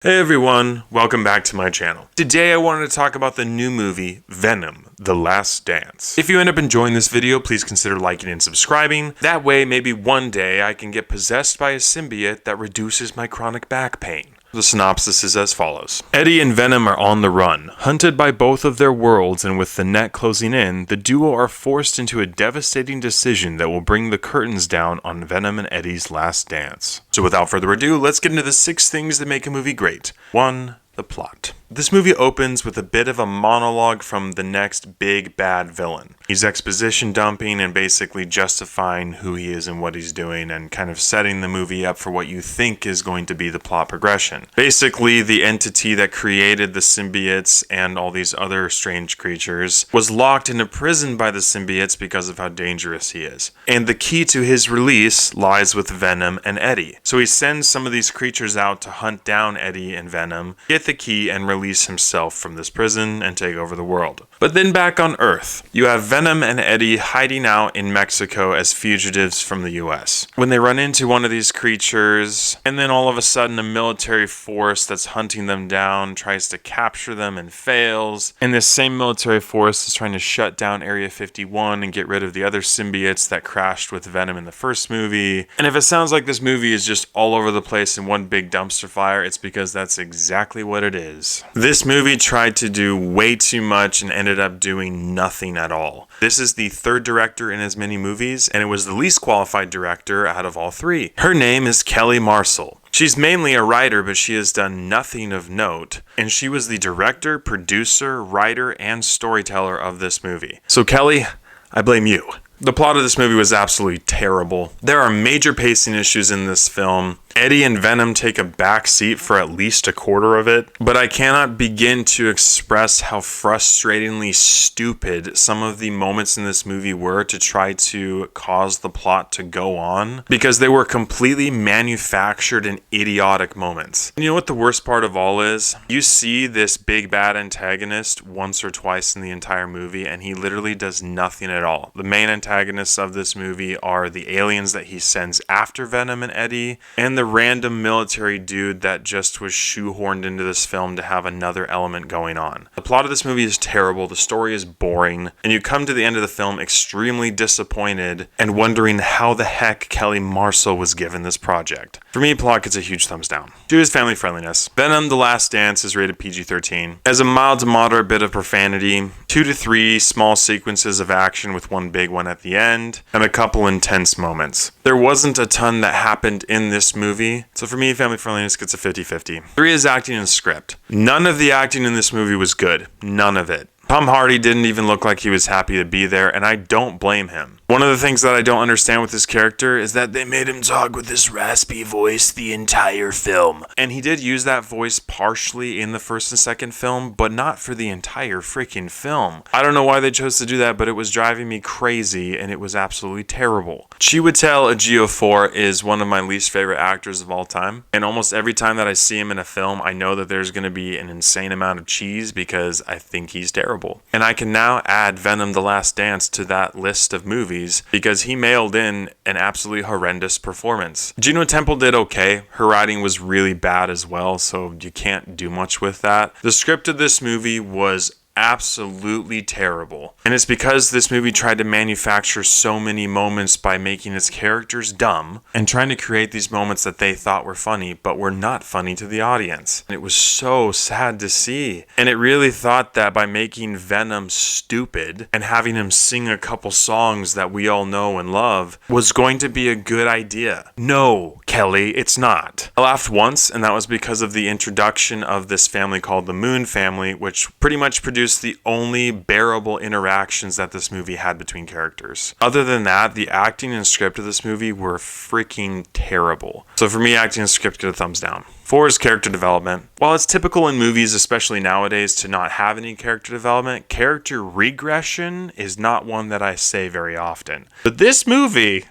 Hey everyone, welcome back to my channel. Today I wanted to talk about the new movie, Venom, The Last Dance. If you end up enjoying this video, please consider liking and subscribing. That way, maybe one day I can get possessed by a symbiote that reduces my chronic back pain. The synopsis is as follows. Eddie and Venom are on the run. Hunted by both of their worlds and with the net closing in, the duo are forced into a devastating decision that will bring the curtains down on Venom and Eddie's last dance. So without further ado, let's get into the 6 things that make a movie great. 1. The plot. This movie opens with a bit of a monologue from the next big bad villain. He's exposition dumping and basically justifying who he is and what he's doing and kind of setting the movie up for what you think is going to be the plot progression. Basically, the entity that created the symbiotes and all these other strange creatures was locked into prison by the symbiotes because of how dangerous he is. And the key to his release lies with Venom and Eddie. So he sends some of these creatures out to hunt down Eddie and Venom, get the key and release himself from this prison and take over the world. But then back on Earth, you have Venom and Eddie hiding out in Mexico as fugitives from the US. When they run into one of these creatures, and then all of a sudden a military force that's hunting them down tries to capture them and fails, and this same military force is trying to shut down Area 51 and get rid of the other symbiotes that crashed with Venom in the first movie. And if it sounds like this movie is just all over the place in one big dumpster fire, it's because that's exactly what it is. This movie tried to do way too much and ended up doing nothing at all. This is the 3rd director in as many movies, and it was the least qualified director out of all 3. Her name is Kelly Marcel. She's mainly a writer, but she has done nothing of note, and she was the director, producer, writer, and storyteller of this movie. So Kelly, I blame you. The plot of this movie was absolutely terrible. There are major pacing issues in this film. Eddie and Venom take a back seat for at least a quarter of it, but I cannot begin to express how frustratingly stupid some of the moments in this movie were to try to cause the plot to go on, because they were completely manufactured and idiotic moments. And you know what the worst part of all is? You see this big bad antagonist once or twice in the entire movie, and he literally does nothing at all. The main antagonists of this movie are the aliens that he sends after Venom and Eddie, and the random military dude that just was shoehorned into this film to have another element going on. The plot of this movie is terrible, the story is boring, and you come to the end of the film extremely disappointed and wondering how the heck Kelly Marcel was given this project. For me, plot gets a huge thumbs down. 2 is family friendliness. Venom: The Last Dance is rated PG-13. Has a mild to moderate bit of profanity, 2 to 3 small sequences of action with one big one at the end, and a couple intense moments. There wasn't a ton that happened in this movie, so for me, family friendliness gets a 50-50. 3 is acting and script. None of the acting in this movie was good. None of it. Tom Hardy didn't even look like he was happy to be there, and I don't blame him. One of the things that I don't understand with this character is that they made him talk with this raspy voice the entire film. And he did use that voice partially in the first and second film, but not for the entire freaking film. I don't know why they chose to do that, but it was driving me crazy, and it was absolutely terrible. Chiwetel Ejiofor is one of my least favorite actors of all time, and almost every time that I see him in a film, I know that there's going to be an insane amount of cheese because I think he's terrible. And I can now add Venom: The Last Dance to that list of movies because he mailed in an absolutely horrendous performance. Juno Temple did okay. Her writing was really bad as well, so you can't do much with that. The script of this movie was absolutely terrible. And it's because this movie tried to manufacture so many moments by making its characters dumb and trying to create these moments that they thought were funny, but were not funny to the audience. And it was so sad to see. And it really thought that by making Venom stupid and having him sing a couple songs that we all know and love was going to be a good idea. No, Kelly, it's not. I laughed once, and that was because of the introduction of this family called the Moon family, which pretty much produced the only bearable interactions that this movie had between characters. Other than that, the acting and script of this movie were freaking terrible. So for me, acting and script get a thumbs down. 4 is character development. While it's typical in movies, especially nowadays, to not have any character development, character regression is not one that I say very often. But this movie...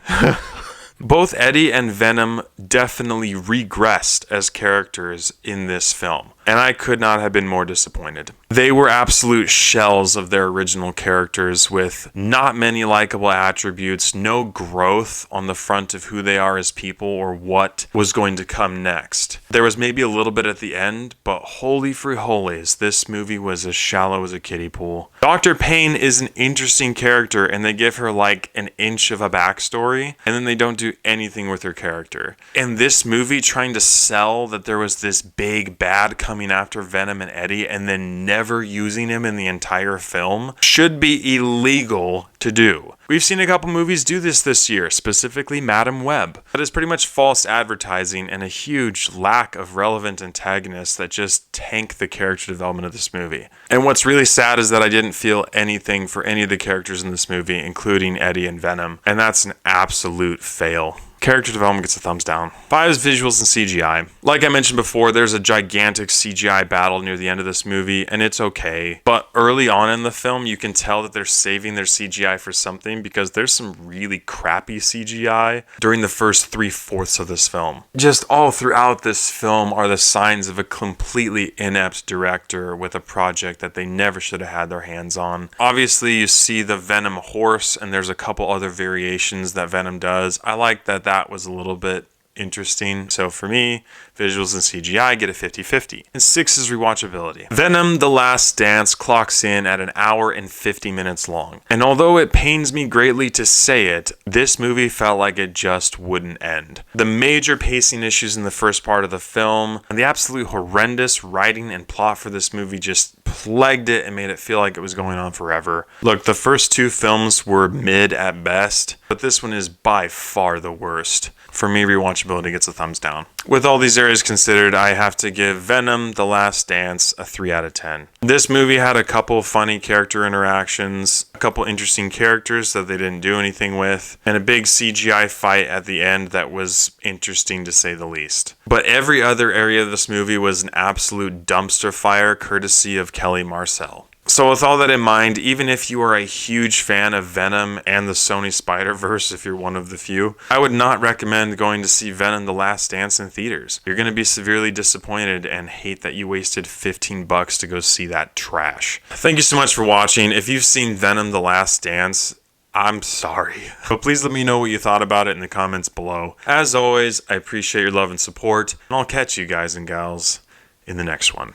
Both Eddie and Venom definitely regressed as characters in this film, and I could not have been more disappointed. They were absolute shells of their original characters with not many likable attributes, no growth on the front of who they are as people or what was going to come next. There was maybe a little bit at the end, but holy free holies, this movie was as shallow as a kiddie pool. Dr. Payne is an interesting character, and they give her like an inch of a backstory, and then they don't do anything with her character. And this movie trying to sell that there was this big bad coming after Venom and Eddie, and then never using him in the entire film should be illegal to do. We've seen a couple movies do this year, specifically Madam Web. That is pretty much false advertising and a huge lack of relevant antagonists that just tank the character development of this movie. And what's really sad is that I didn't feel anything for any of the characters in this movie, including Eddie and Venom, and that's an absolute fail. Character development gets a thumbs down. 5 is visuals and CGI. Like I mentioned before, there's a gigantic CGI battle near the end of this movie, and it's okay. But early on in the film, you can tell that they're saving their CGI for something because there's some really crappy CGI during the first 3/4 of this film. Just all throughout this film are the signs of a completely inept director with a project that they never should have had their hands on. Obviously, you see the Venom horse, and there's a couple other variations that Venom does. I like that was a little bit interesting. So for me, visuals and CGI get a 50-50. And 6 is rewatchability. Venom: The Last Dance clocks in at an hour and 50 minutes long. And although it pains me greatly to say it, this movie felt like it just wouldn't end. The major pacing issues in the first part of the film and the absolute horrendous writing and plot for this movie just plagued it and made it feel like it was going on forever. Look, the first 2 films were mid at best, but this one is by far the worst. For me, rewatchability gets a thumbs down. With all these areas considered, I have to give Venom: The Last Dance a 3 out of 10. This movie had a couple funny character interactions, a couple interesting characters that they didn't do anything with, and a big CGI fight at the end that was interesting to say the least. But every other area of this movie was an absolute dumpster fire courtesy of Kelly Marcel. So with all that in mind, even if you are a huge fan of Venom and the Sony Spider-Verse, if you're one of the few, I would not recommend going to see Venom: The Last Dance in theaters. You're going to be severely disappointed and hate that you wasted $15 to go see that trash. Thank you so much for watching. If you've seen Venom: The Last Dance, I'm sorry. But please let me know what you thought about it in the comments below. As always, I appreciate your love and support, and I'll catch you guys and gals in the next one.